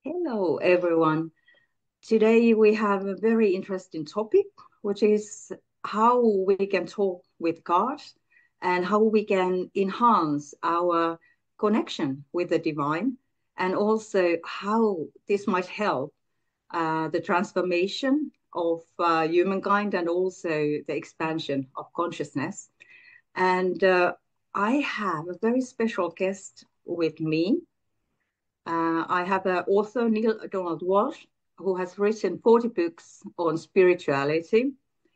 Hello, everyone. Today we have a very interesting topic, which is how we can talk with God and how we can enhance our connection with the divine, and also how this might help the transformation of humankind and also the expansion of consciousness. And I have a very special guest with me. I have an author, Neale Donald Walsch, who has written 40 books on spirituality,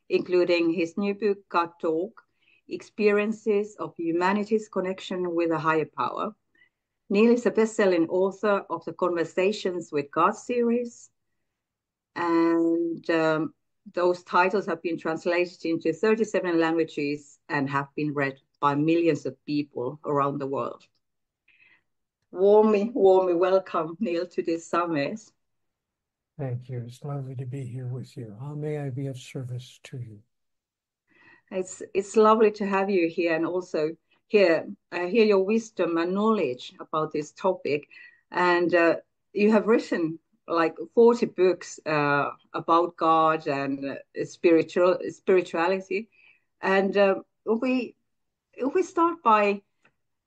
including his new book, God Talk, Experiences of Humanity's Connection with a Higher Power. Neale is a best-selling author of the Conversations with God series, and those titles have been translated into 37 languages and have been read by millions of people around the world. Warmly welcome, Neale, to this summit. Thank you. It's lovely to be here with you. How may I be of service to you? It's lovely to have you here and also hear your wisdom and knowledge about this topic. And you have written like 40 books about God and spirituality. And if we start by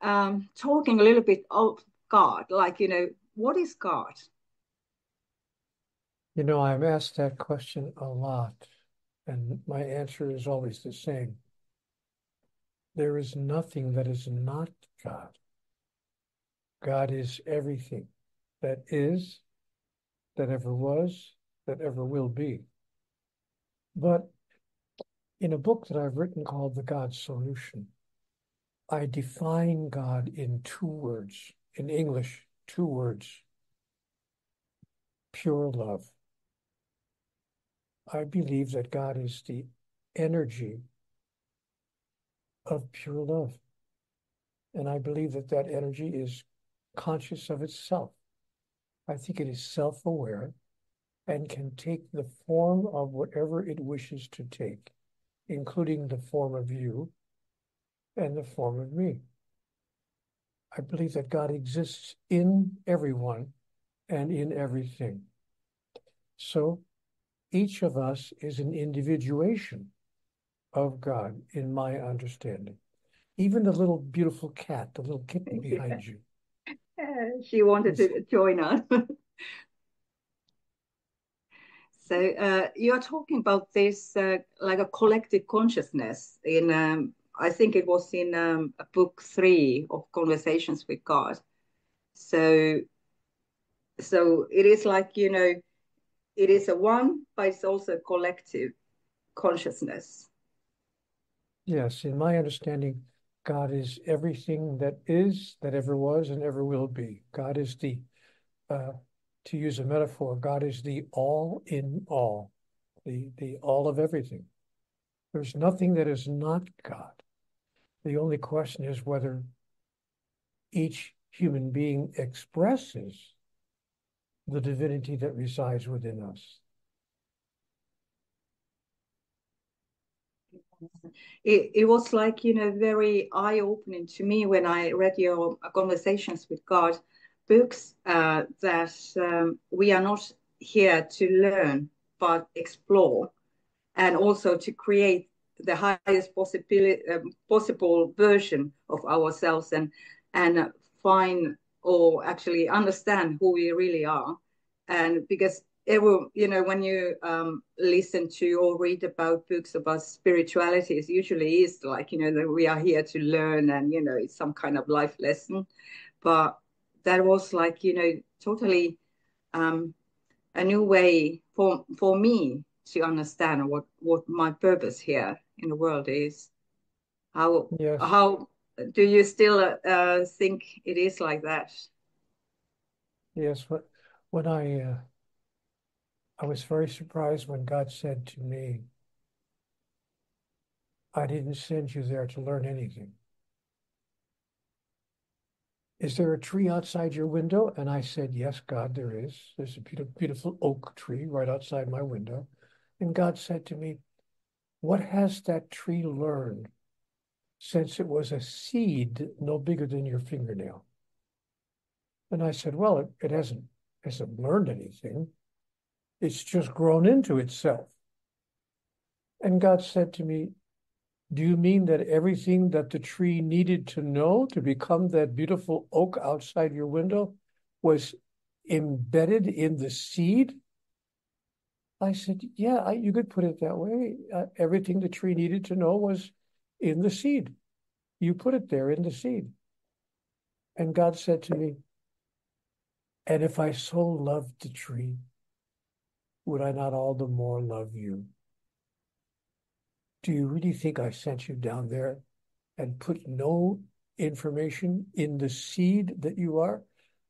talking a little bit of God, like, what is God? I'm asked that question a lot, and my answer is always the same. There is nothing that is not God. God is everything that is, that ever was, that ever will be. But in a book that I've written called The God Solution, I define God in 2 words. In English, 2 words. Pure love. I believe that God is the energy of pure love. And I believe that that energy is conscious of itself. I think it is self-aware and can take the form of whatever it wishes to take, including the form of you and the form of me. I believe that God exists in everyone and in everything. So each of us is an individuation of God, in my understanding. Even the little beautiful cat, the little kitten behind you. She wanted to join us. So you're talking about this like a collective consciousness in, I think it was in book 3 of Conversations with God. So it is like, it is a one, but it's also a collective consciousness. Yes, in my understanding, God is everything that is, that ever was, and ever will be. God is to use a metaphor, God is the all in all, the all of everything. There's nothing that is not God. The only question is whether each human being expresses the divinity that resides within us. It was like, very eye-opening to me when I read your Conversations with God books, that we are not here to learn, but explore, and also to create the highest possible version of ourselves, and find or actually understand who we really are. And because when you listen to or read about books about spirituality, it usually is like, that we are here to learn, and it's some kind of life lesson. But that was like, totally a new way for me to understand what my purpose here in the world is. Yes. How do you still think it is like that? Yes. When I was very surprised when God said to me, I didn't send you there to learn anything. Is there a tree outside your window? And I said, yes, God, there is. There's a beautiful oak tree right outside my window. And God said to me, what has that tree learned since it was a seed no bigger than your fingernail? And I said, well, it hasn't hasn't learned anything. It's just grown into itself. And God said to me, do you mean that everything that the tree needed to know to become that beautiful oak outside your window was embedded in the seed? I said, yeah, you could put it that way. Everything the tree needed to know was in the seed. You put it there in the seed. And God said to me, and if I so loved the tree, would I not all the more love you? Do you really think I sent you down there and put no information in the seed that you are?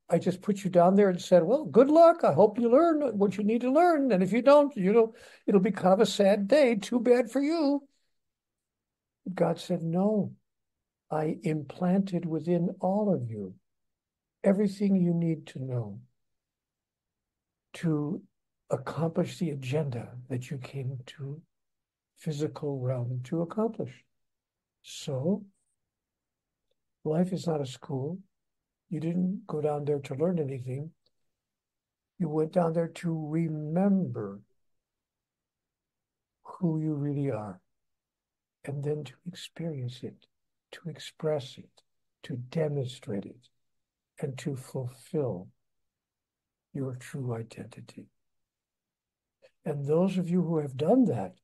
I just put you down there and said, well, good luck. I hope you learn what you need to learn. And if you don't, it'll be kind of a sad day. Too bad for you. God said, no, I implanted within all of you everything you need to know to accomplish the agenda that you came to physical realm to accomplish. So life is not a school. You didn't go down there to learn anything. You went down there to remember who you really are, and then to experience it, to express it, to demonstrate it, and to fulfill your true identity. And those of you who have done that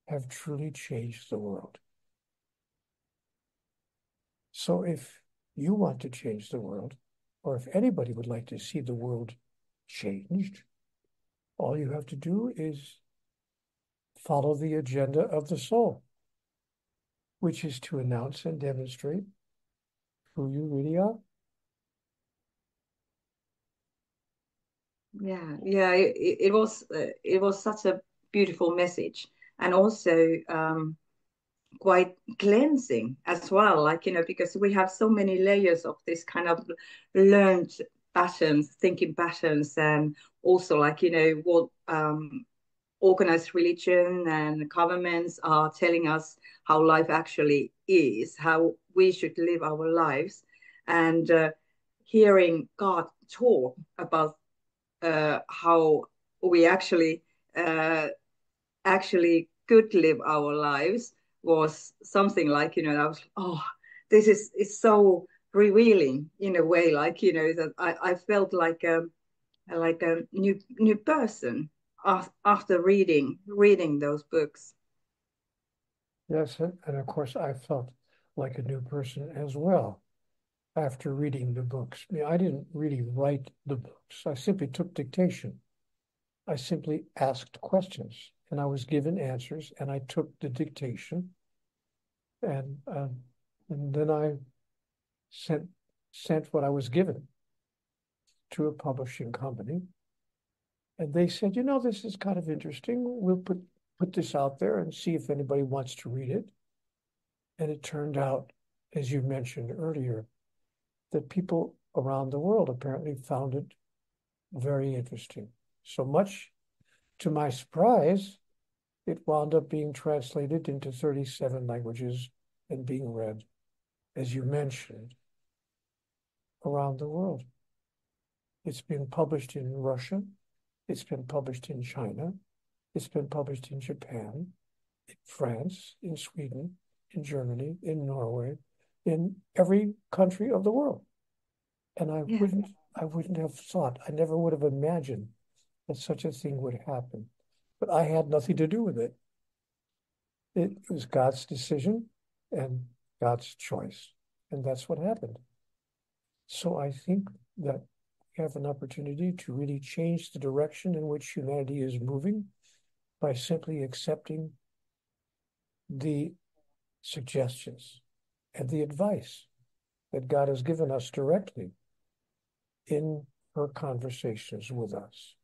have truly changed the world. So if you want to change the world, or if anybody would like to see the world changed, all you have to do is follow the agenda of the soul, which is to announce and demonstrate who you really are. Yeah. It was such a beautiful message, and also quite cleansing as well. Like, because we have so many layers of this kind of learned patterns, thinking patterns, and also like what organized religion and governments are telling us how life actually is, how we should live our lives, and hearing God talk about how we actually could live our lives was something like, I was, oh, this is so revealing in a way, like, that I felt like a new person after reading those books. Yes, and of course I felt like a new person as well after reading the books. I mean, I didn't really write the books. I simply took dictation. I simply asked questions and I was given answers, and I took the dictation, and then I sent what I was given to a publishing company, and they said, this is kind of interesting. We'll put this out there and see if anybody wants to read it. And it turned out, as you mentioned earlier, that people around the world apparently found it very interesting. So much to my surprise, it wound up being translated into 37 languages and being read, as you mentioned, around the world. It's been published in Russia. It's been published in China. It's been published in Japan, in France, in Sweden, in Germany, in Norway, in every country of the world. And I wouldn't have thought, I never would have imagined that such a thing would happen. But I had nothing to do with it. It was God's decision and God's choice. And that's what happened. So I think that we have an opportunity to really change the direction in which humanity is moving by simply accepting the suggestions and the advice that God has given us directly in her conversations with us.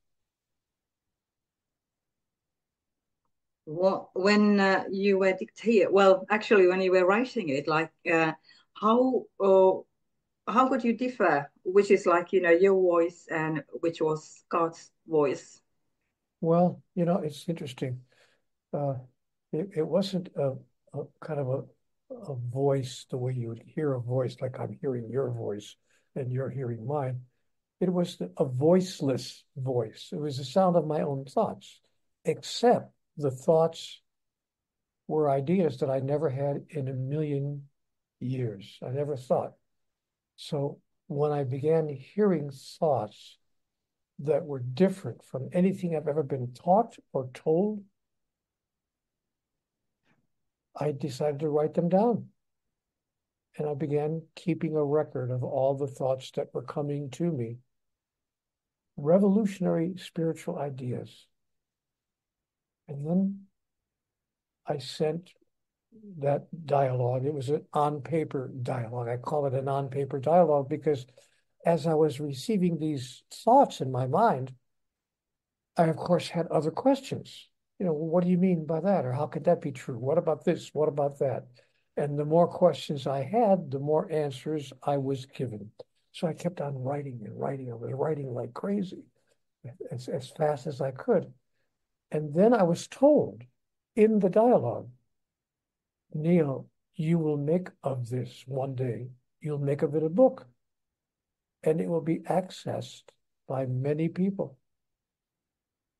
Well, when you were dictating, well, actually, when you were writing it, like how how could you differ, which is like, your voice and which was God's voice? Well, it's interesting. Uh, it wasn't a kind of a voice the way you would hear a voice, like I'm hearing your voice and you're hearing mine. It was a voiceless voice. It was the sound of my own thoughts, except the thoughts were ideas that I never had in a million years. I never thought. So when I began hearing thoughts that were different from anything I've ever been taught or told, I decided to write them down. And I began keeping a record of all the thoughts that were coming to me. Revolutionary spiritual ideas. And then I sent that dialogue. It was an on-paper dialogue. I call it an on-paper dialogue because as I was receiving these thoughts in my mind, I, of course, had other questions. You know, well, what do you mean by that? Or how could that be true? What about this? What about that? And the more questions I had, the more answers I was given. So I kept on writing and writing. I was writing like crazy, as fast as I could. And then I was told in the dialogue, Neale, you will make of this one day, you'll make of it a book, and it will be accessed by many people.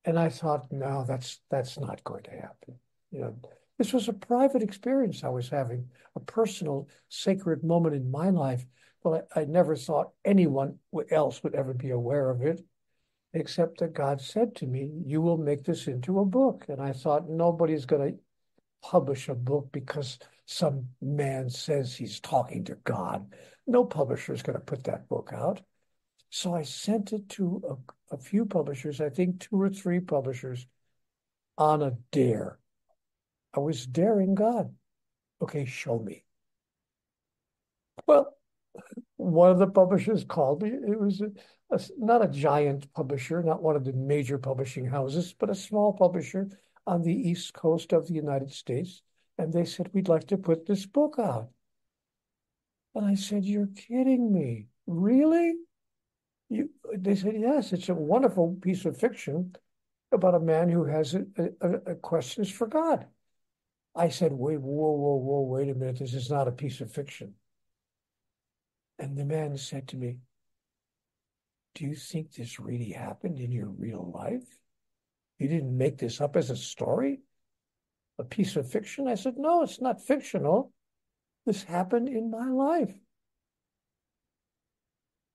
And I thought, no, that's not going to happen. You know, this was a private experience I was having, a personal, sacred moment in my life. Well, I never thought anyone else would ever be aware of it, except that God said to me, you will make this into a book. And I thought, nobody's going to publish a book because some man says he's talking to God. No publisher is going to put that book out. So I sent it to a few publishers, I think 2 or 3 publishers, on a dare. I was daring God. Okay, show me. Well, one of the publishers called me. It was not a giant publisher, not one of the major publishing houses, but a small publisher on the East Coast of the United States. And they said, we'd like to put this book out. And I said, you're kidding me. Really? They said, yes, it's a wonderful piece of fiction about a man who has a questions for God. I said, wait, whoa, wait a minute. This is not a piece of fiction. And the man said to me, do you think this really happened in your real life? You didn't make this up as a story? A piece of fiction? I said, no, it's not fictional. This happened in my life.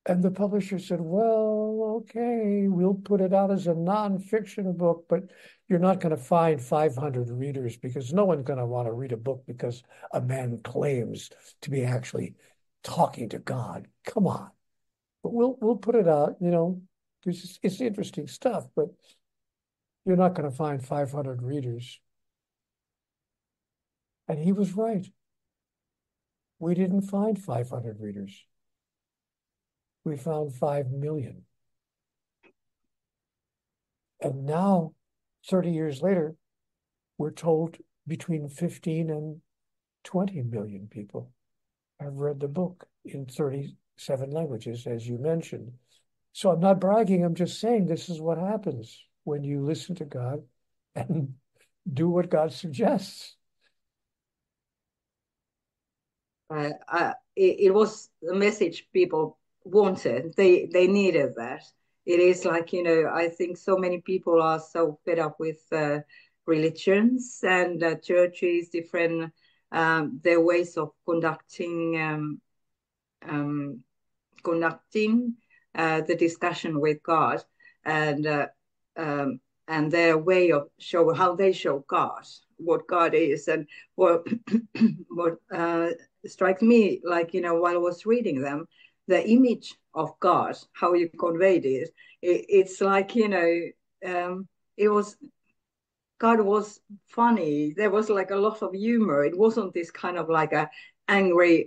And the publisher said, well, okay, we'll put it out as a non-fiction book, but you're not going to find 500 readers because no one's going to want to read a book because a man claims to be actually talking to God. Come on. But we'll put it out, you know, it's interesting stuff, but you're not going to find 500 readers. And he was right. We didn't find 500 readers. We found 5 million. And now, 30 years later, we're told between 15 and 20 million people have read the book in 37 languages, as you mentioned. So I'm not bragging. I'm just saying this is what happens when you listen to God and do what God suggests. It was a message people wanted. They needed that. It is like, you know, I think so many people are so fed up with religions and churches, different their ways of conducting the discussion with God, and their way of show how they show God, what God is, and what what strikes me, like, you know, while I was reading them, the image of God, how you conveyed it's like, you know, it was God was funny. There was like a lot of humor. It wasn't this kind of like a angry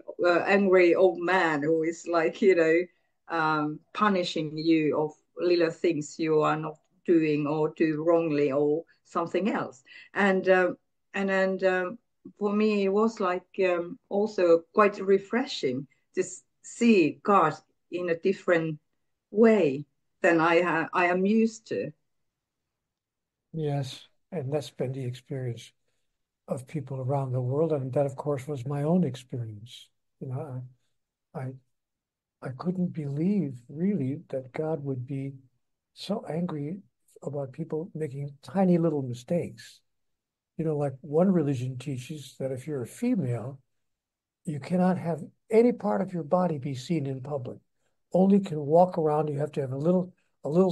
old man who is like, you know, punishing you of little things you are not doing or do wrongly or something else. And for me, it was like also quite refreshing to see God in a different way than I am used to. Yes, and that's been the experience of people around the world. And that, of course, was my own experience. You know, I I couldn't believe really that God would be so angry about people making tiny little mistakes. You know, like one religion teaches that if you're a female, you cannot have any part of your body be seen in public. Only can walk around. You have to have a little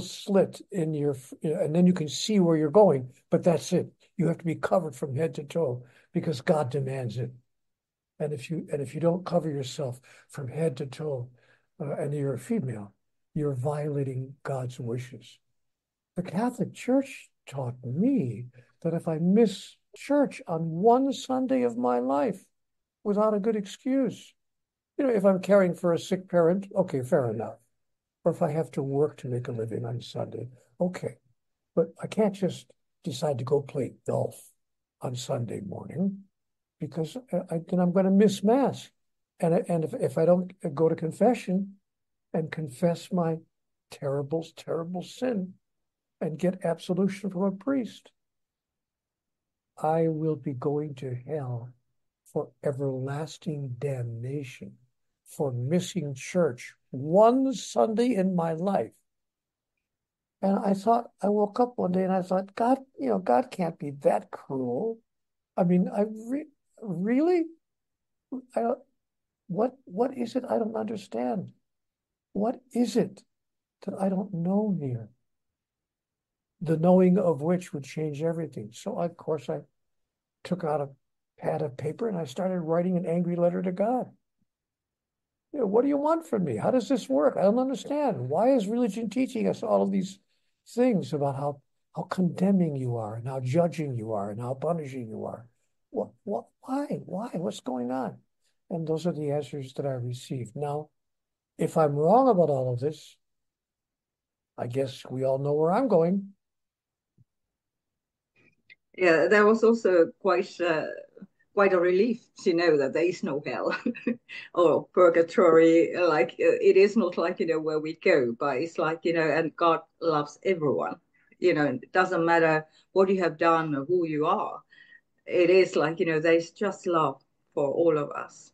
slit in your, and then you can see where you're going. But that's it. You have to be covered from head to toe because God demands it. And if you don't cover yourself from head to toe, and you're a female, you're violating God's wishes. The Catholic Church taught me that if I miss church on one Sunday of my life without a good excuse, if I'm caring for a sick parent, okay, fair enough. Or if I have to work to make a living on Sunday, okay. But I can't just decide to go play golf on Sunday morning because then I'm going to miss Mass. And if I don't go to confession and confess my terrible, terrible sin and get absolution from a priest, I will be going to hell for everlasting damnation for missing church one Sunday in my life. And I woke up one day and I thought, God, God can't be that cruel. I mean, really? What is it I don't understand? What is it that I don't know here? The knowing of which would change everything. So, of course, I took out a pad of paper and I started writing an angry letter to God. What do you want from me? How does this work? I don't understand. Why is religion teaching us all of these things about how condemning you are and how judging you are and how punishing you are? Why? What's going on? And those are the answers that I received. Now, if I'm wrong about all of this, I guess we all know where I'm going. Yeah, that was also quite a relief to know that there is no hell or purgatory. Like it is not like where we go, but it's like and God loves everyone. It doesn't matter what you have done or who you are. It is like there's just love for all of us.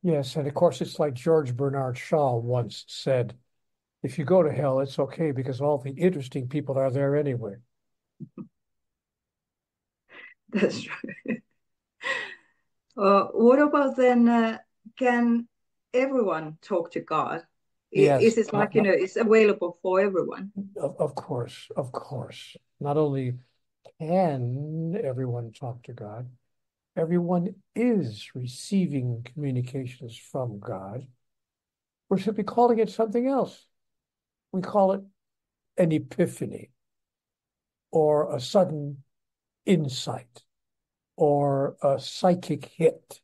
Yes, and of course, it's like George Bernard Shaw once said, if you go to hell, it's okay because all the interesting people are there anyway. That's true. What about then? Can everyone talk to God? Yes, Is it like it's available for everyone? of course, of course. Not only can everyone talk to God, everyone is receiving communications from God. We're simply calling it something else. We call it an epiphany or a sudden insight or a psychic hit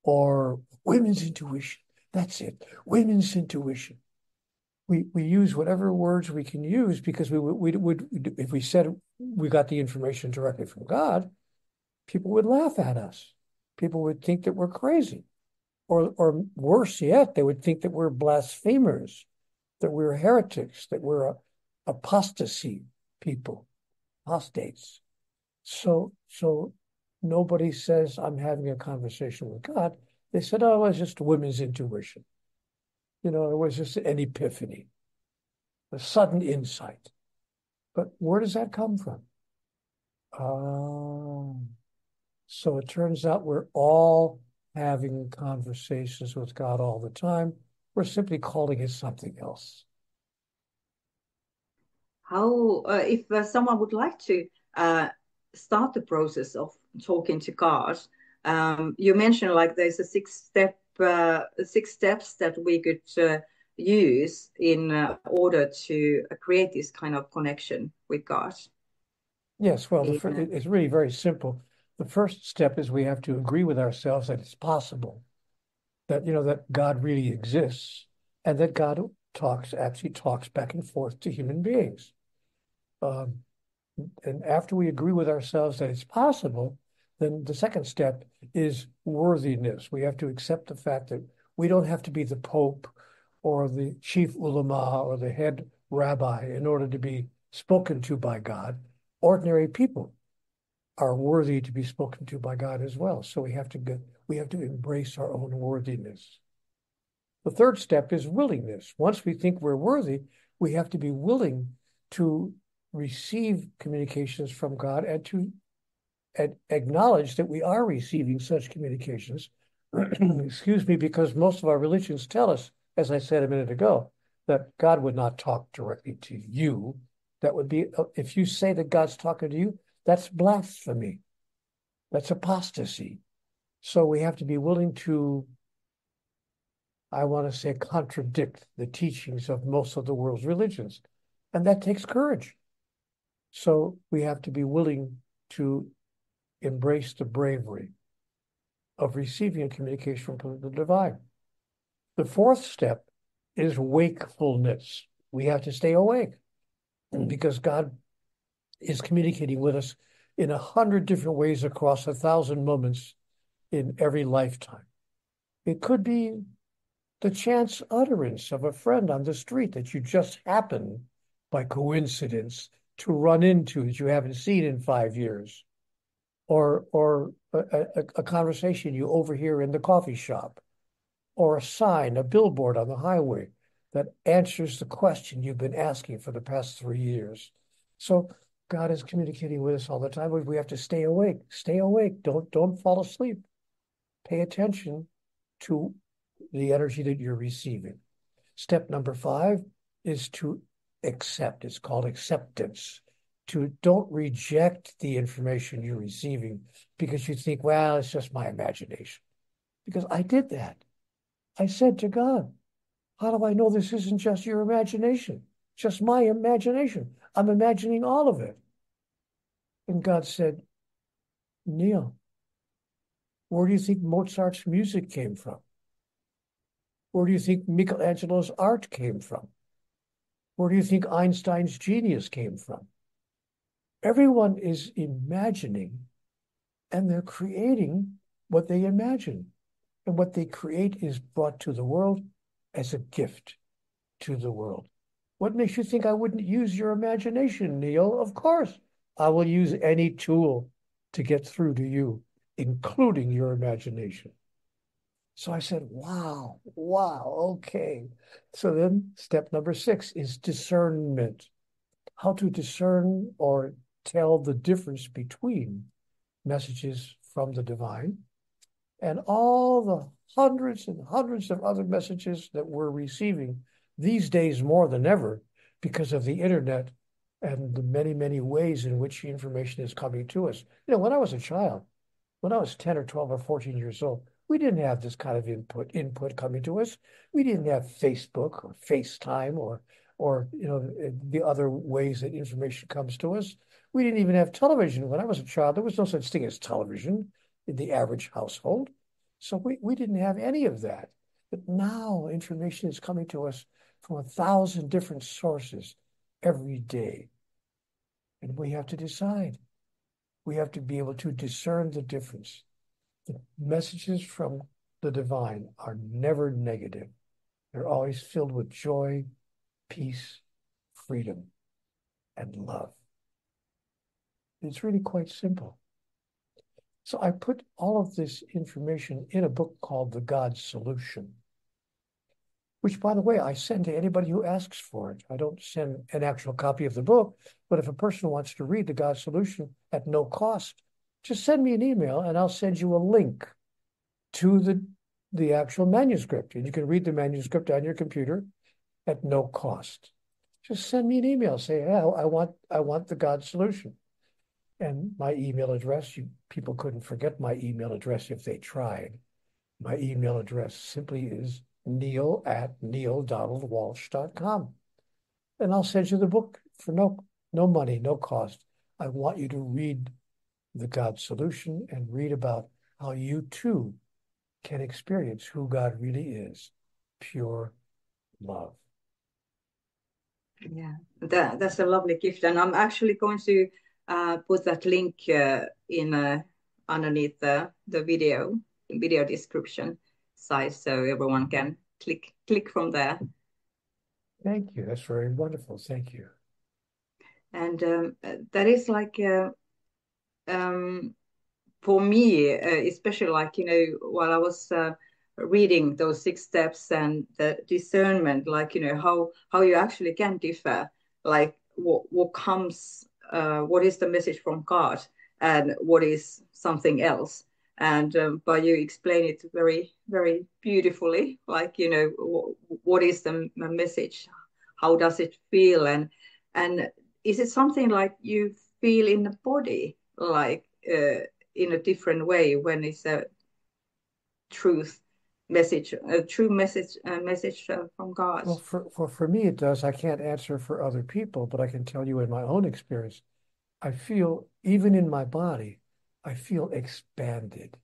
or women's intuition. That's it. Women's intuition. We use whatever words we can use because we would if we said we got the information directly from God, people would laugh at us. People would think that we're crazy. Or worse yet, they would think that we're blasphemers, that we're heretics, that we're apostasy people, apostates. So nobody says I'm having a conversation with God. They said, oh, it was just women's intuition. It was just an epiphany, a sudden insight. But where does that come from? So it turns out we're all having conversations with God all the time. We're simply calling it something else. How, if someone would like to start the process of talking to God, you mentioned like there's a six steps that we could use in order to create this kind of connection with God. Yes, well, it's really very simple. The first step is we have to agree with ourselves that it's possible that that God really exists and that God actually talks back and forth to human beings. And after we agree with ourselves that it's possible, then the second step is worthiness. We have to accept the fact that we don't have to be the Pope or the chief ulama or the head rabbi in order to be spoken to by God. Ordinary people are worthy to be spoken to by God as well. So we have to embrace our own worthiness. The third step is willingness. Once we think we're worthy, we have to be willing to receive communications from God and to acknowledge that we are receiving such communications. Excuse me, because most of our religions tell us, as I said a minute ago, that God would not talk directly to you. That would be, if you say that God's talking to you, that's blasphemy. That's apostasy. So we have to be willing to, I want to say, contradict the teachings of most of the world's religions. And that takes courage. So we have to be willing to embrace the bravery of receiving a communication from the divine. The fourth step is wakefulness. We have to stay awake because God is communicating with us in 100 different ways across 1,000 moments in every lifetime. It could be the chance utterance of a friend on the street that you just happen by coincidence to run into that you haven't seen in 5 years, or a conversation you overhear in the coffee shop, or a sign, a billboard on the highway that answers the question you've been asking for the past 3 years. So God is communicating with us all the time. We have to stay awake. Stay awake. Don't fall asleep. Pay attention to the energy that you're receiving. Step number 5 is to accept. It's called acceptance. Don't reject the information you're receiving because you think, well, it's just my imagination. Because I did that. I said to God, how do I know this isn't just your imagination? Just my imagination. I'm imagining all of it. And God said, Neale, where do you think Mozart's music came from? Where do you think Michelangelo's art came from? Where do you think Einstein's genius came from? Everyone is imagining, and they're creating what they imagine. And what they create is brought to the world as a gift to the world. What makes you think I wouldn't use your imagination, Neale? Of course, I will use any tool to get through to you, including your imagination. So I said, wow, okay. So then step number 6 is discernment. How to discern or tell the difference between messages from the divine and all the hundreds and hundreds of other messages that we're receiving these days more than ever because of the internet and the many, many ways in which the information is coming to us. You know, when I was a child, when I was 10 or 12 or 14 years old, we didn't have this kind of input coming to us. We didn't have Facebook or FaceTime or you know, the other ways that information comes to us. We didn't even have television. When I was a child, there was no such thing as television in the average household. So we didn't have any of that. But now information is coming to us from 1,000 different sources every day. And we have to decide. We have to be able to discern the difference. The messages from the divine are never negative. They're always filled with joy, peace, freedom, and love. It's really quite simple. So I put all of this information in a book called The God Solution, which, by the way, I send to anybody who asks for it. I don't send an actual copy of the book, but if a person wants to read The God Solution at no cost, just send me an email and I'll send you a link to the actual manuscript. And you can read the manuscript on your computer at no cost. Just send me an email. Say, hey, I want The God Solution. And my email address, people couldn't forget my email address if they tried. My email address simply is neale@nealedonaldwalsch.com. And I'll send you the book for no money, no cost. I want you to read The God Solution and read about how you too can experience who God really is, pure love. Yeah, that's a lovely gift. And I'm actually going to put that link in underneath the video description site so everyone can click from there. Thank you. That's very wonderful. Thank you. And that is like for me, especially like, you know, while I was reading those 6 steps and the discernment, like, how you actually can differ, like what comes, what is the message from God and what is something else. And but you explain it very, very beautifully, like, what is the message? How does it feel? And is it something like you feel in the body, like in a different way when it's a truth message, a true message from God? Well, for me, it does. I can't answer for other people, but I can tell you in my own experience, I feel, even in my body, I feel expanded.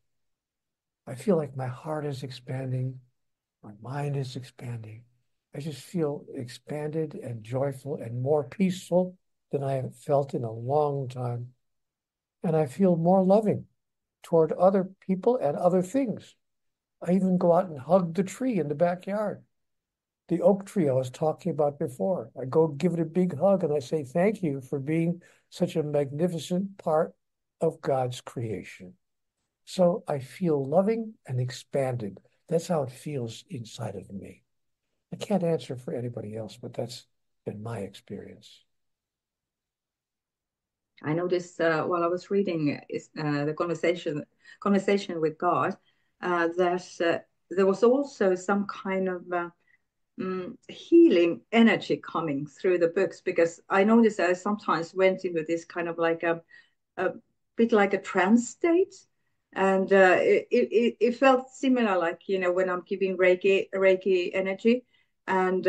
I feel like my heart is expanding, my mind is expanding. I just feel expanded and joyful and more peaceful than I have felt in a long time. And I feel more loving toward other people and other things. I even go out and hug the tree in the backyard, the oak tree I was talking about before. I go give it a big hug and I say, thank you for being such a magnificent part of God's creation. So I feel loving and expanded. That's how it feels inside of me. I can't answer for anybody else, but that's been my experience. I noticed while I was reading the conversation with God, that there was also some kind of healing energy coming through the books, because I noticed I sometimes went into this kind of like a bit like a trance state. And it felt similar, like, when I'm giving Reiki energy, and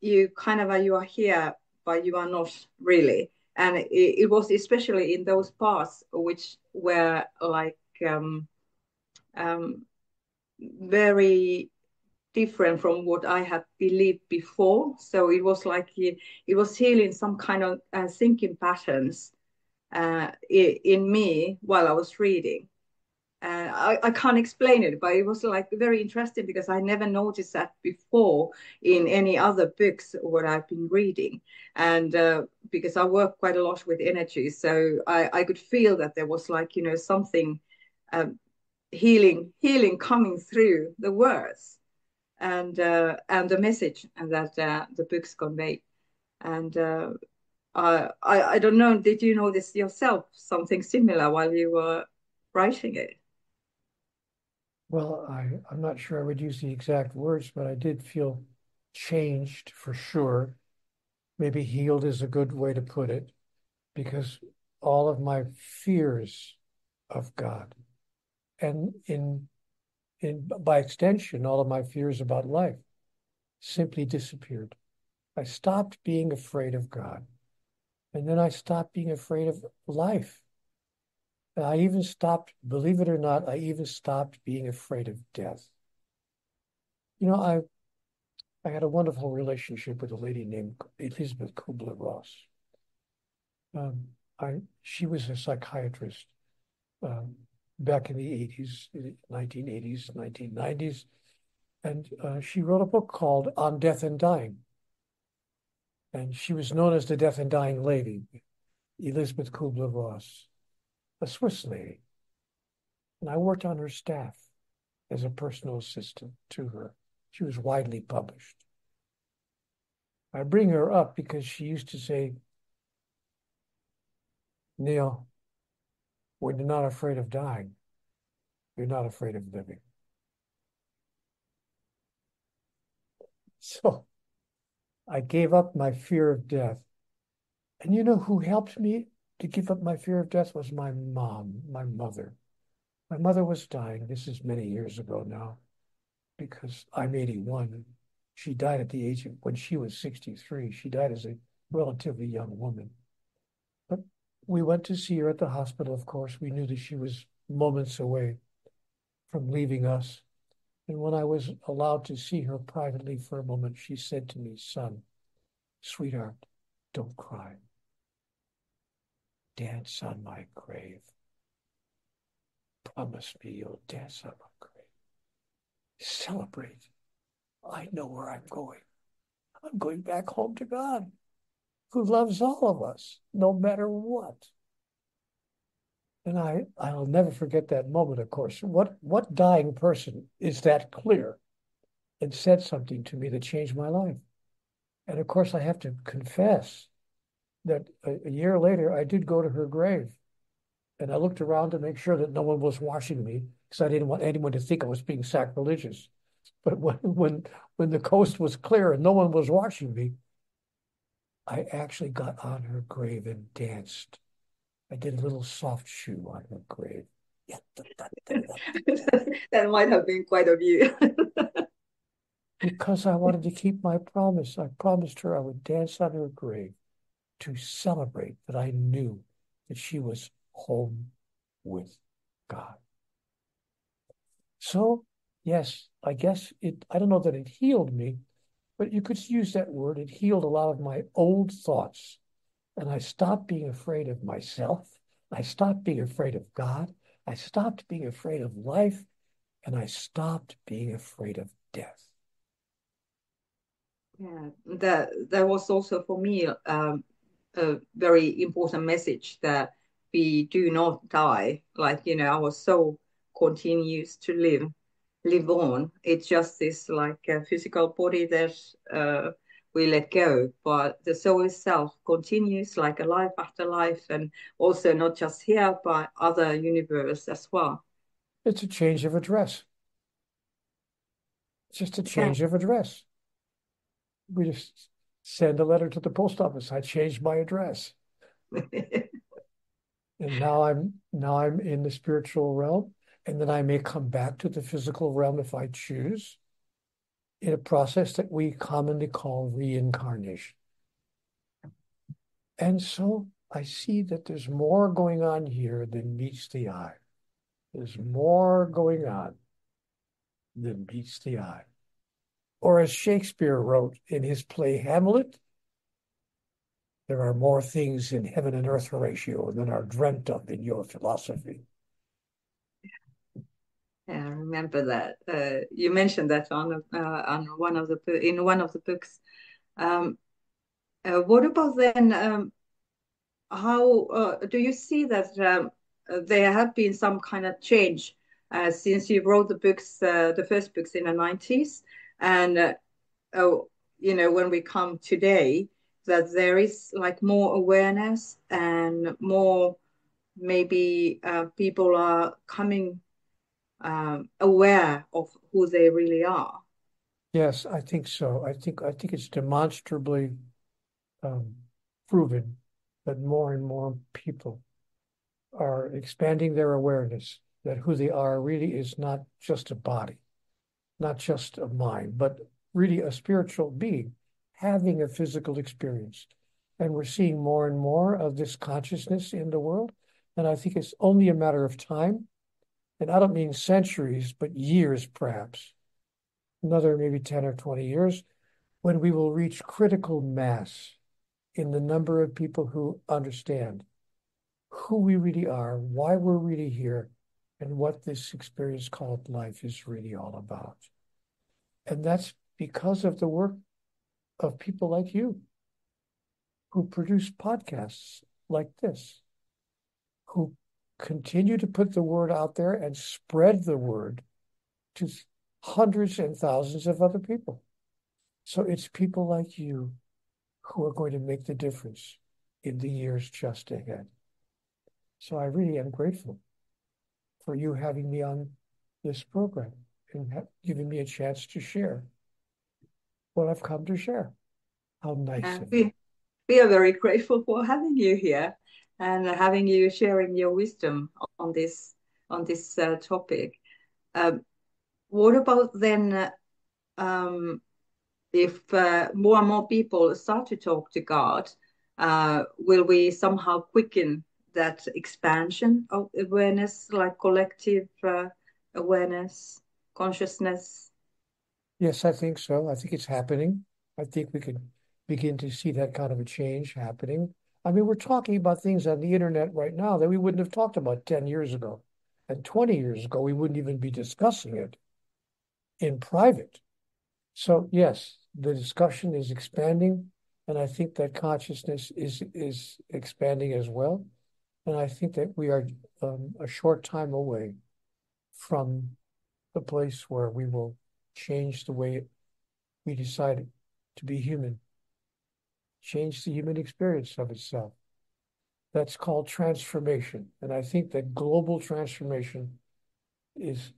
you kind of, you are here, but you are not really. And it was especially in those parts which were like um, very different from what I had believed before. So it was like it was healing some kind of thinking patterns in me while I was reading. I can't explain it, but it was like very interesting because I never noticed that before in any other books what I've been reading. And because I work quite a lot with energy, so I could feel that there was like, something um, healing coming through the words and the message and that the books convey. And I don't know, did you notice yourself something similar while you were writing it? Well, I'm not sure I would use the exact words, but I did feel changed for sure. Maybe healed is a good way to put it, because all of my fears of God, and by extension, all of my fears about life, simply disappeared. I stopped being afraid of God. And then I stopped being afraid of life. And I even stopped, believe it or not, I even stopped being afraid of death. I had a wonderful relationship with a lady named Elizabeth Kubler-Ross. She was a psychiatrist back in the 80s, 1980s, 1990s. And she wrote a book called On Death and Dying. And she was known as the Death and Dying Lady, Elizabeth Kubler-Ross, a Swiss lady. And I worked on her staff as a personal assistant to her. She was widely published. I bring her up because she used to say, Neale, when you're not afraid of dying, you're not afraid of living. So I gave up my fear of death. And you know who helped me to give up my fear of death was my mom, my mother. My mother was dying. This is many years ago now, because I'm 81. She died at the age of, when she was 63. She died as a relatively young woman. But we went to see her at the hospital, of course. We knew that she was moments away from leaving us. And when I was allowed to see her privately for a moment, she said to me, son, sweetheart, don't cry. Dance on my grave. Promise me you'll dance on my grave. Celebrate. I know where I'm going. I'm going back home to God, who loves all of us, no matter what. And I'll never forget that moment, of course. What dying person is that clear and said something to me that changed my life? And of course, I have to confess that a year later, I did go to her grave. And I looked around to make sure that no one was watching me because I didn't want anyone to think I was being sacrilegious. But when the coast was clear and no one was watching me, I actually got on her grave and danced. I did a little soft shoe on her grave. Yeah, That might have been quite a view. because I wanted to keep my promise. I promised her I would dance on her grave to celebrate that I knew that she was home with God. So, yes, I guess I don't know that it healed me, but you could use that word. It healed a lot of my old thoughts. And I stopped being afraid of myself. I stopped being afraid of God. I stopped being afraid of life. And I stopped being afraid of death. Yeah, that was also for me a very important message that we do not die. Like, our soul continues to live on. It's just this like a physical body that we let go, but the soul itself continues like a life after life, and also not just here, but other universe as well. It's a change of address. It's just a Yeah. change of address. We just send a letter to the post office. I changed my address. And now I'm in the spiritual realm. And then I may come back to the physical realm if I choose, in a process that we commonly call reincarnation. And so I see that there's more going on here than meets the eye. There's more going on than meets the eye. Or as Shakespeare wrote in his play Hamlet, there are more things in heaven and earth, Horatio, than are dreamt of in your philosophy. Yeah, I remember that. You mentioned that on one of in one of the books. Um, what about then? How do you see that there have been some kind of change since you wrote the first books in the 90s, and oh, when we come today, that there is like more awareness and more maybe people are coming aware of who they really are. Yes, I think so. I think it's demonstrably um, proven that more and more people are expanding their awareness that who they are really is not just a body, not just a mind, but really a spiritual being having a physical experience. And we're seeing more and more of this consciousness in the world. And I think it's only a matter of time. And I don't mean centuries, but years, perhaps, another maybe 10 or 20 years, when we will reach critical mass in the number of people who understand who we really are, why we're really here, and what this experience called life is really all about. And that's because of the work of people like you who produce podcasts like this, who continue to put the word out there and spread the word to hundreds and thousands of other people. So it's people like you who are going to make the difference in the years just ahead. So I really am grateful for you having me on this program and giving me a chance to share what I've come to share. How nice And of you. we are very grateful for having you here and having you sharing your wisdom on this topic. Um, what about then if more and more people start to talk to God, will we somehow quicken that expansion of awareness, like collective awareness, consciousness? Yes, I think so. I think it's happening. I think we could begin to see that kind of a change happening. I mean, we're talking about things on the internet right now that we wouldn't have talked about 10 years ago. And 20 years ago, we wouldn't even be discussing it in private. So yes, the discussion is expanding, and I think that consciousness is expanding as well. And I think that we are a short time away from the place where we will change the way we decide to be human, change the human experience of itself. That's called transformation. And I think that global transformation is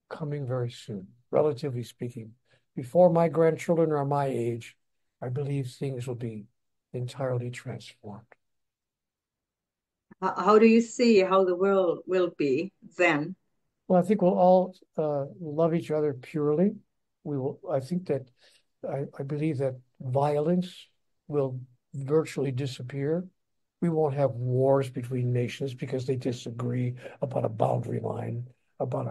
coming very soon, relatively speaking. Before my grandchildren are my age, I believe things will be entirely transformed. How do you see how the world will be then? Well, I think we'll all love each other purely. I think that I believe that violence will virtually disappear. We won't have wars between nations because they disagree about a boundary line, about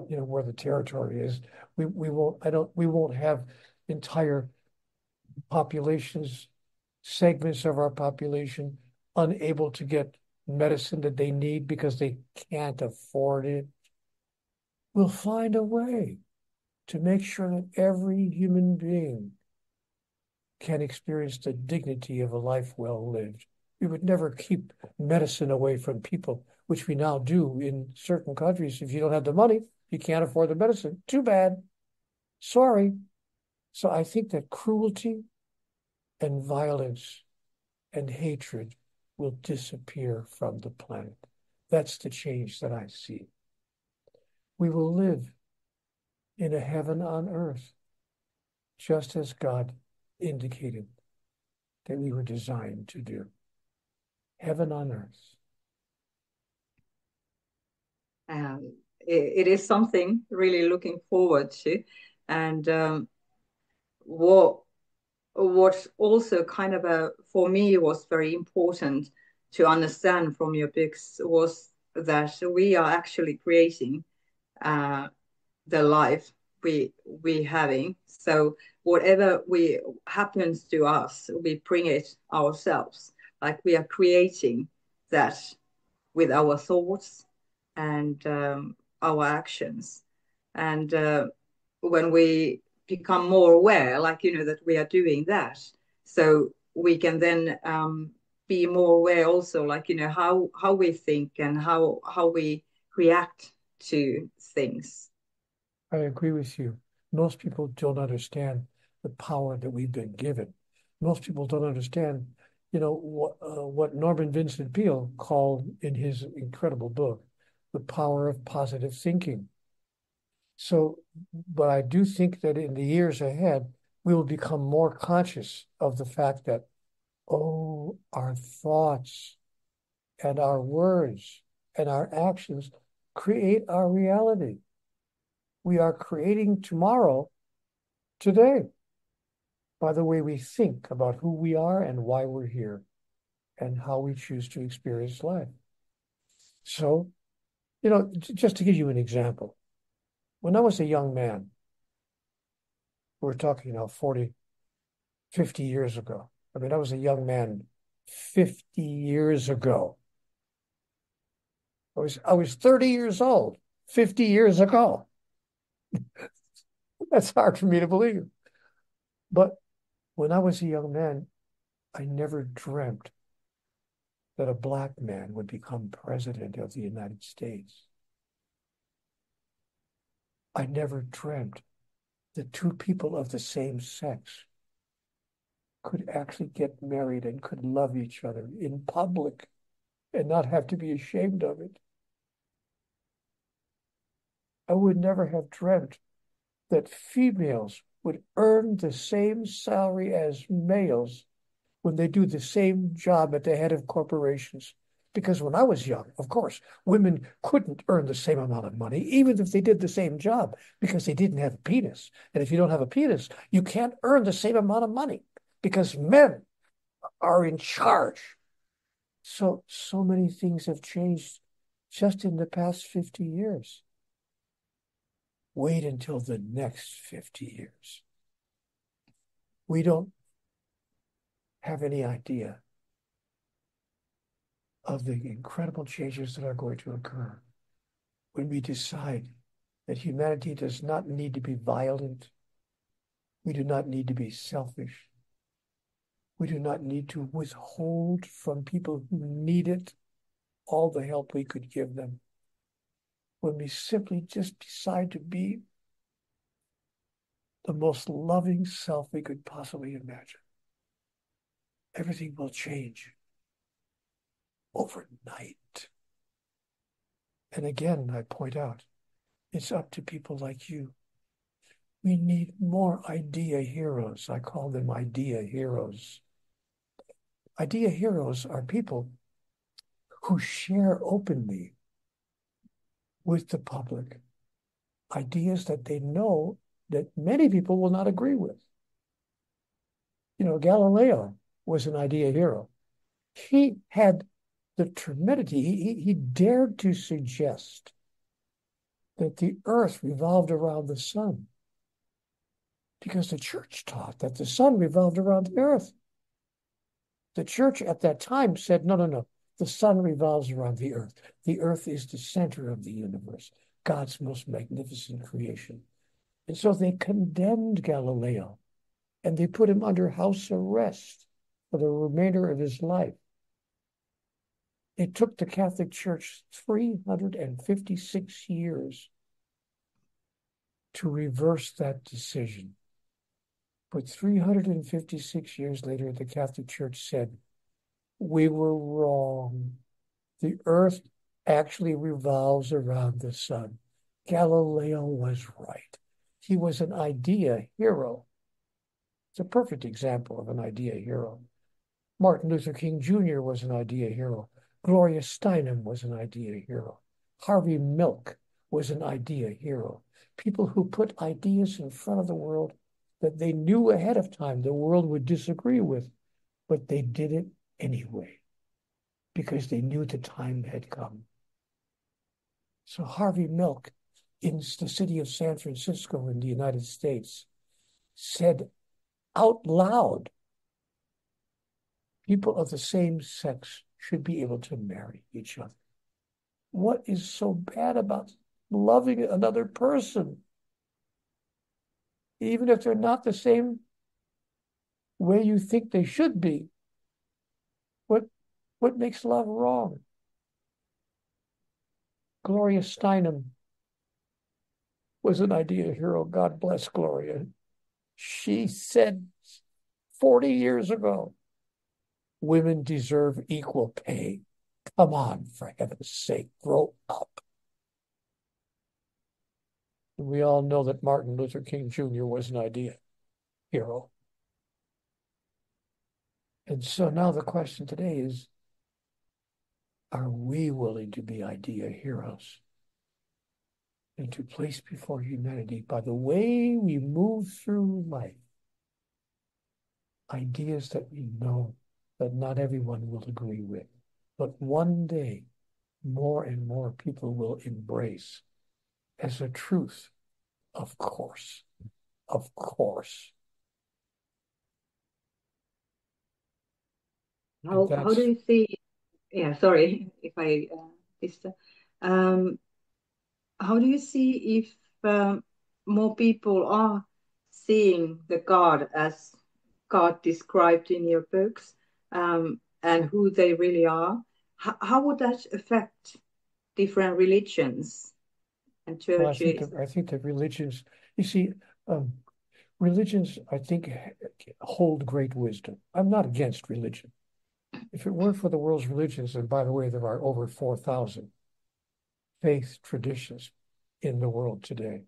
where the territory is. We won't have entire populations, segments of our population unable to get medicine that they need because they can't afford it. We'll find a way to make sure that every human being can experience the dignity of a life well lived. We would never keep medicine away from people, which we now do in certain countries. If you don't have the money, you can't afford the medicine. Too bad. Sorry. So I think that cruelty and violence and hatred will disappear from the planet. That's the change that I see. We will live in a heaven on earth, just as God indicated that we were designed to do. Heaven on earth. It is something really looking forward to. And what also kind of for me was very important to understand from your books was that we are actually creating the life we having. So whatever happens to us, we bring it ourselves. Like we are creating that with our thoughts and our actions. And when we become more aware, like that we are doing that, so we can then be more aware also, like how we think and how we react to things. I agree with you. Most people don't understand the power that we've been given. Most people don't understand, what Norman Vincent Peale called in his incredible book, the power of positive thinking. So, but I do think that in the years ahead, we will become more conscious of the fact that, oh, our thoughts and our words and our actions create our reality. We are creating tomorrow today by the way we think about who we are and why we're here and how we choose to experience life. So, just to give you an example, when I was a young man, we're talking now 40, 50 years ago. I mean, I was a young man 50 years ago. I was 30 years old 50 years ago. That's hard for me to believe. But when I was a young man, I never dreamt that a black man would become president of the United States. I never dreamt that two people of the same sex could actually get married and could love each other in public and not have to be ashamed of it. I would never have dreamt that females would earn the same salary as males when they do the same job at the head of corporations. Because when I was young, of course, women couldn't earn the same amount of money, even if they did the same job, because they didn't have a penis. And if you don't have a penis, you can't earn the same amount of money because men are in charge. So many things have changed just in the past 50 years. Wait until the next 50 years. We don't have any idea of the incredible changes that are going to occur when we decide that humanity does not need to be violent. We do not need to be selfish. We do not need to withhold from people who need it all the help we could give them. When we simply just decide to be the most loving self we could possibly imagine, everything will change overnight. And again, I point out, it's up to people like you. We need more idea heroes. I call them idea heroes. Idea heroes are people who share openly with the public ideas that they know that many people will not agree with. You know, Galileo was an idea hero. He had the temerity, he dared to suggest that the earth revolved around the sun because the church taught that the sun revolved around the earth. The church at that time said, no, the sun revolves around the earth. The earth is the center of the universe, God's most magnificent creation. And so they condemned Galileo and they put him under house arrest for the remainder of his life. It took the Catholic Church 356 years to reverse that decision. But 356 years later, the Catholic Church said, we were wrong. The earth actually revolves around the sun. Galileo was right. He was an idea hero. It's a perfect example of an idea hero. Martin Luther King Jr. was an idea hero. Gloria Steinem was an idea hero. Harvey Milk was an idea hero. People who put ideas in front of the world that they knew ahead of time the world would disagree with, but they did it anyway because they knew the time had come. So Harvey Milk in the city of San Francisco in the United States said out loud, people of the same sex should be able to marry each other. What is so bad about loving another person? Even if they're not the same way you think they should be. What makes love wrong? Gloria Steinem was an idea hero. God bless Gloria. She said 40 years ago, women deserve equal pay. Come on, for heaven's sake, grow up. We all know that Martin Luther King Jr. was an idea hero. And so now the question today is, are we willing to be idea heroes and to place before humanity, by the way we move through life, ideas that we know that not everyone will agree with, but one day more and more people will embrace as a truth? Of course. Of course. How do you see? Yeah, sorry if I missed. How do you see if more people are seeing the God as God described in your books, and who they really are? How would that affect different religions and Well, churches? I think that religions, you see, religions, I think, hold great wisdom. I'm not against religion. If it weren't for the world's religions, and by the way, there are over 4,000 faith traditions in the world today.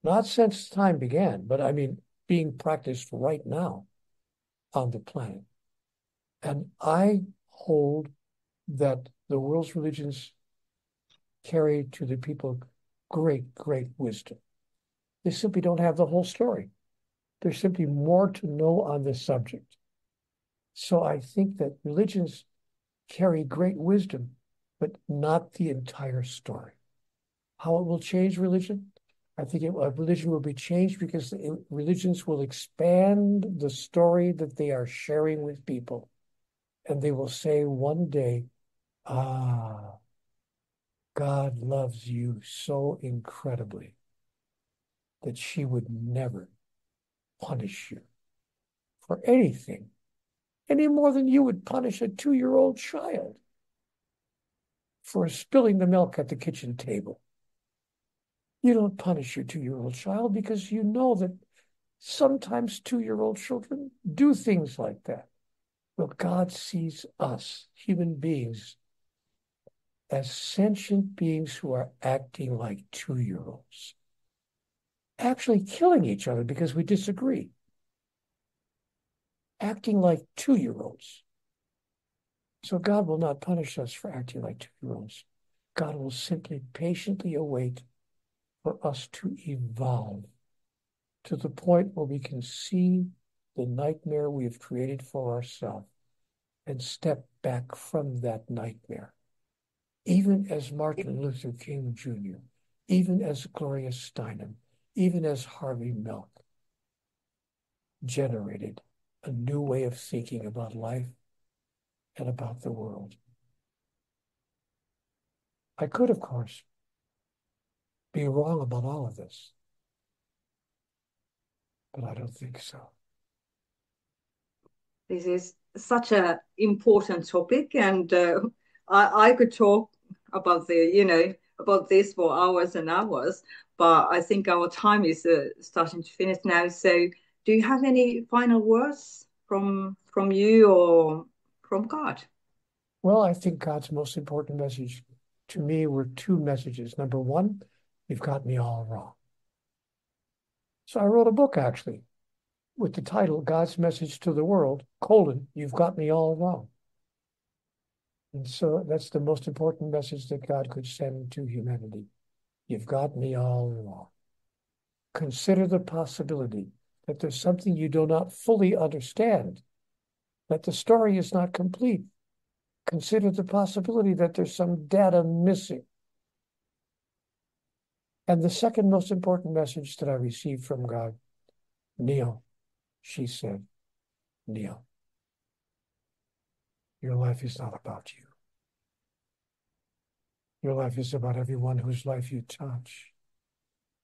Not since time began, but I mean, being practiced right now on the planet. And I hold that the world's religions carry to the people great, great wisdom. They simply don't have the whole story. There's simply more to know on this subject. So I think that religions carry great wisdom, but not the entire story. How it will change religion? I think religion will be changed because religions will expand the story that they are sharing with people. And they will say one day, God loves you so incredibly that she would never punish you for anything, any more than you would punish a 2-year-old child for spilling the milk at the kitchen table. You don't punish your 2-year-old child because you know that sometimes 2-year-old children do things like that. Well, God sees us, human beings, as sentient beings who are acting like 2-year-olds, actually killing each other because we disagree, acting like 2-year-olds. So God will not punish us for acting like 2-year-olds. God will simply patiently await for us to evolve to the point where we can see the nightmare we have created for ourselves and step back from that nightmare. Even as Martin Luther King Jr., even as Gloria Steinem, even as Harvey Milk generated a new way of thinking about life and about the world. I could, of course, be wrong about all of this, but I don't think so. This is such an important topic, and I could talk about about this for hours and hours, but I think our time is starting to finish now. So, do you have any final words from you or from God? Well, I think God's most important message to me were 2 messages. Number 1, you've got me all wrong. So I wrote a book, actually, with the title, God's Message to the World, you've got me all wrong. And so that's the most important message that God could send to humanity. You've got me all wrong. Consider the possibility that there's something you do not fully understand, that the story is not complete. Consider the possibility that there's some data missing. And the second most important message that I received from God, Neale, she said, Neale, your life is not about you. Your life is about everyone whose life you touch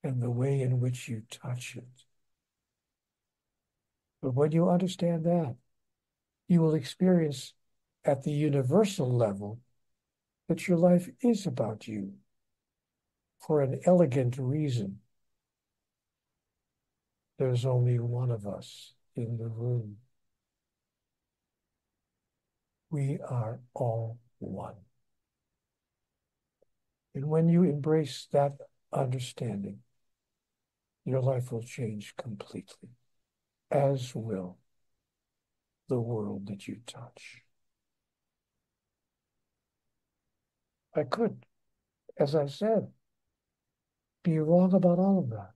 and the way in which you touch it. But when you understand that, you will experience at the universal level that your life is about you for an elegant reason. There's only one of us in the room. We are all one. And when you embrace that understanding, your life will change completely, as will the world that you touch. I could, as I said, be wrong about all of that.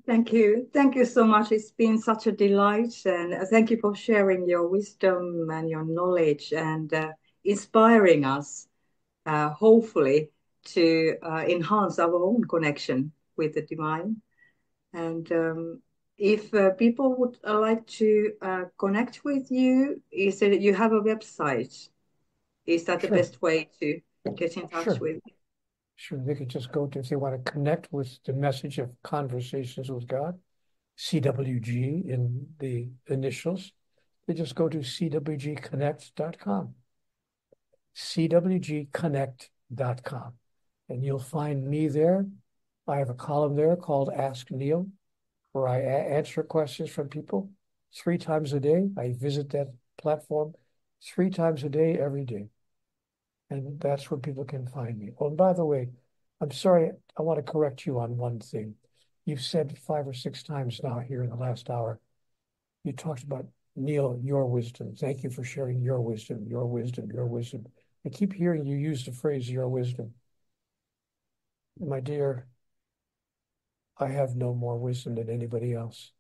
Thank you. Thank you so much. It's been such a delight. And thank you for sharing your wisdom and your knowledge and inspiring us, hopefully, to enhance our own connection with the divine. And if people would like to connect with you, is it you have a website? Is that the best way to get in touch with you? Sure, they could just go to, if they want to connect with the message of Conversations with God, CWG in the initials, they just go to cwgconnect.com. cwgconnect.com. And you'll find me there. I have a column there called Ask Neale, where I answer questions from people 3 times a day. I visit that platform 3 times a day, every day. And that's where people can find me. Oh, and by the way, I'm sorry, I want to correct you on one thing. You've said 5 or 6 times now here in the last hour, you talked about, Neale, your wisdom. Thank you for sharing your wisdom, your wisdom, your wisdom. I keep hearing you use the phrase, your wisdom. My dear, I have no more wisdom than anybody else.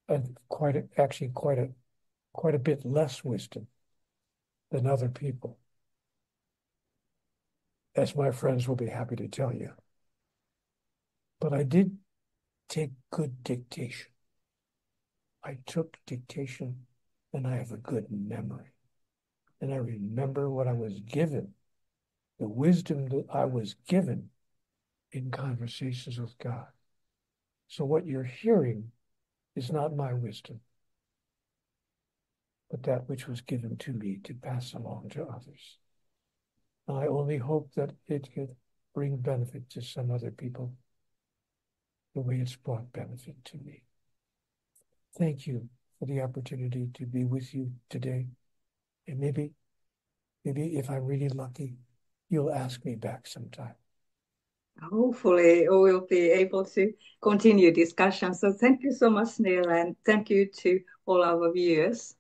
And quite a bit less wisdom than other people, as my friends will be happy to tell you. But I did take good dictation. I took dictation, and I have a good memory. And I remember what I was given the wisdom that I was given in conversations with God. So what you're hearing is not my wisdom, but that which was given to me to pass along to others. I only hope that it could bring benefit to some other people the way it's brought benefit to me. Thank you for the opportunity to be with you today. And maybe if I'm really lucky, you'll ask me back sometime. Hopefully, we'll be able to continue discussion. So thank you so much, Neale, and thank you to all our viewers.